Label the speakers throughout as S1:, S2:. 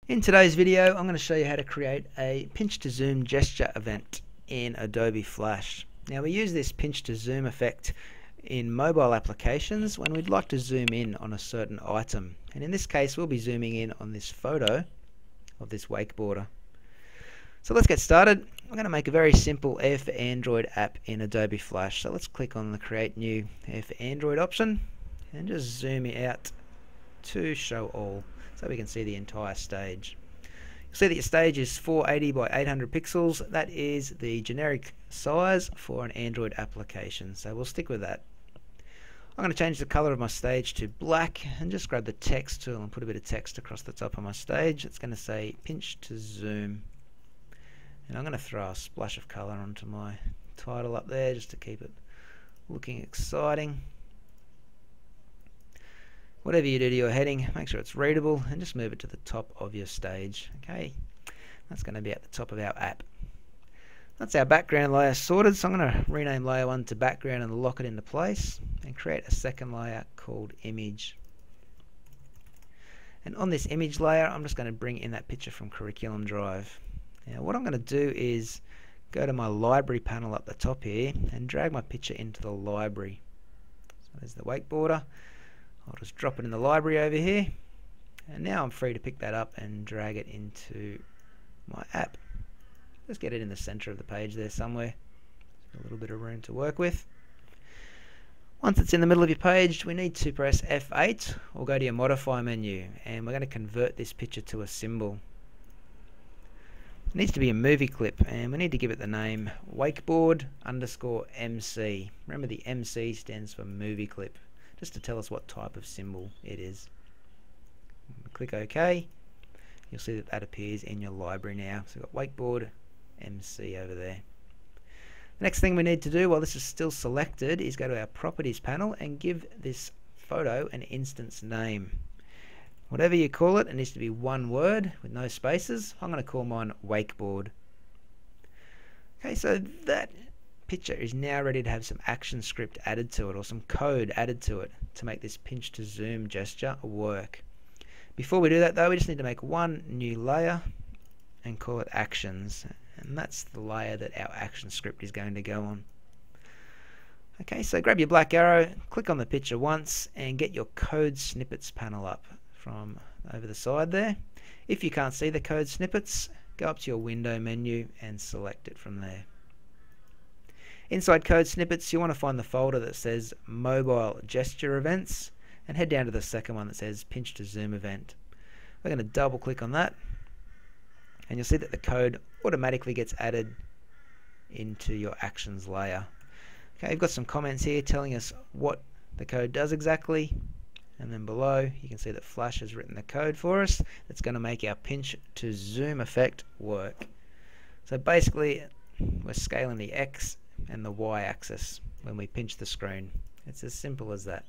S1: In today's video, I'm going to show you how to create a pinch to zoom gesture event in Adobe Flash. Now, we use this pinch to zoom effect in mobile applications when we'd like to zoom in on a certain item. And in this case, we'll be zooming in on this photo of this wakeboarder. So let's get started. I'm going to make a very simple Air for Android app in Adobe Flash. So let's click on the Create New Air for Android option and just zoom it out to show all, so we can see the entire stage. You'll see that your stage is 480 by 800 pixels. That is the generic size for an Android application, so we'll stick with that. I'm going to change the color of my stage to black and just grab the text tool and put a bit of text across the top of my stage. It's going to say pinch to zoom, and I'm going to throw a splash of color onto my title up there just to keep it looking exciting. Whatever you do to your heading, make sure it's readable and just move it to the top of your stage. Okay, that's going to be at the top of our app. That's our background layer sorted, so I'm going to rename layer 1 to background and lock it into place and create a second layer called image. And on this image layer, I'm just going to bring in that picture from Curriculum Drive. Now what I'm going to do is go to my library panel up the top here and drag my picture into the library. So there's the wakeboarder. I'll just drop it in the library over here, and now I'm free to pick that up and drag it into my app. Let's get it in the center of the page there somewhere. A little bit of room to work with. Once it's in the middle of your page, we need to press F8 or go to your modify menu, and we're going to convert this picture to a symbol. It needs to be a movie clip, and we need to give it the name wakeboard_MC. Remember, the MC stands for movie clip, just to tell us what type of symbol it is. Click OK. You'll see that that appears in your library now. So we've got wakeboard MC over there. The next thing we need to do while this is still selected is go to our properties panel and give this photo an instance name. Whatever you call it, it needs to be one word with no spaces. I'm going to call mine wakeboard. Okay, so that picture is now ready to have some action script added to it, or some code added to it, to make this pinch to zoom gesture work. Before we do that though, we just need to make one new layer and call it actions, and that's the layer that our action script is going to go on. Okay, so grab your black arrow, click on the picture once and get your code snippets panel up from over the side there. If you can't see the code snippets, go up to your window menu and select it from there. Inside code snippets, you want to find the folder that says mobile gesture events and head down to the second one that says pinch to zoom event. We're going to double click on that, and you'll see that the code automatically gets added into your actions layer. Okay, you've got some comments here telling us what the code does exactly, and then below you can see that Flash has written the code for us that's going to make our pinch to zoom effect work. So basically we're scaling the X and the Y axis when we pinch the screen. It's as simple as that.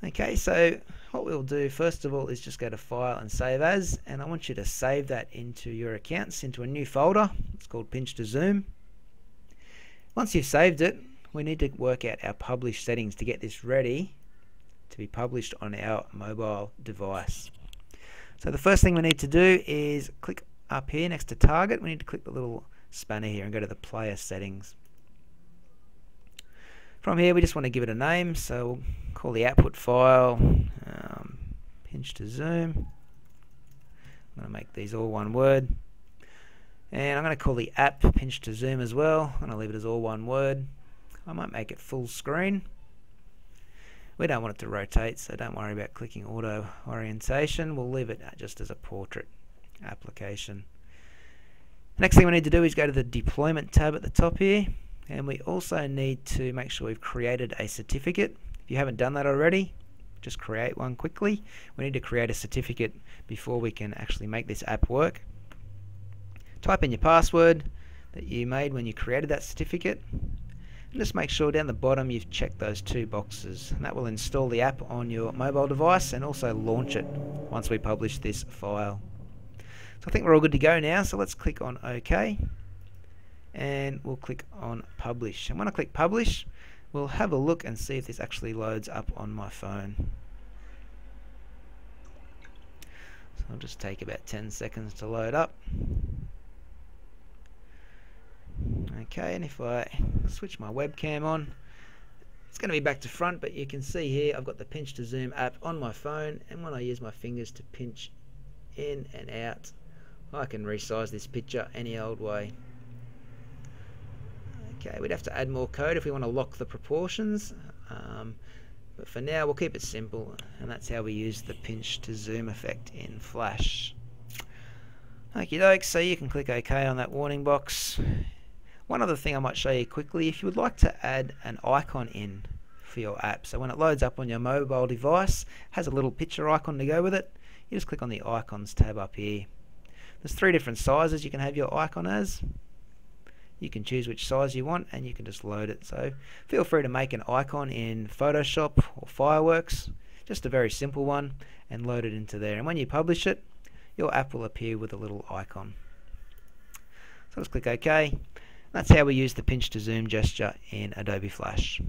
S1: Okay, so what we'll do first of all is just go to File and Save As, and I want you to save that into your accounts, into a new folder. It's called Pinch to Zoom. Once you've saved it, we need to work out our publish settings to get this ready to be published on our mobile device. So the first thing we need to do is click up here next to Target. We need to click the little spanner here and go to the player settings. From here we just want to give it a name, so we'll call the output file pinch to zoom. I'm going to make these all one word, and I'm going to call the app pinch to zoom as well. I'm going to leave it as all one word. I might make it full screen. We don't want it to rotate, so don't worry about clicking auto orientation. We'll leave it just as a portrait application. Next thing we need to do is go to the deployment tab at the top here, and we also need to make sure we've created a certificate. If you haven't done that already, just create one quickly. We need to create a certificate before we can actually make this app work. Type in your password that you made when you created that certificate, and just make sure down the bottom you've checked those two boxes, and that will install the app on your mobile device and also launch it once we publish this file. So I think we're all good to go now, so let's click on OK, and we'll click on Publish. And when I click Publish, we'll have a look and see if this actually loads up on my phone. So It'll just take about 10 seconds to load up. Okay, and if I switch my webcam on, it's going to be back to front, but you can see here I've got the pinch to zoom app on my phone, and when I use my fingers to pinch in and out, I can resize this picture any old way. Okay, we'd have to add more code if we want to lock the proportions, but for now we'll keep it simple, and that's how we use the pinch to zoom effect in Flash. Okie doke, so you can click OK on that warning box. One other thing I might show you quickly, if you would like to add an icon in for your app, so when it loads up on your mobile device, it has a little picture icon to go with it, you just click on the icons tab up here. There's 3 different sizes you can have your icon as. You can choose which size you want and you can just load it. So feel free to make an icon in Photoshop or Fireworks, just a very simple one, and load it into there. And when you publish it, your app will appear with a little icon. So let's click OK. That's how we use the pinch to zoom gesture in Adobe Flash.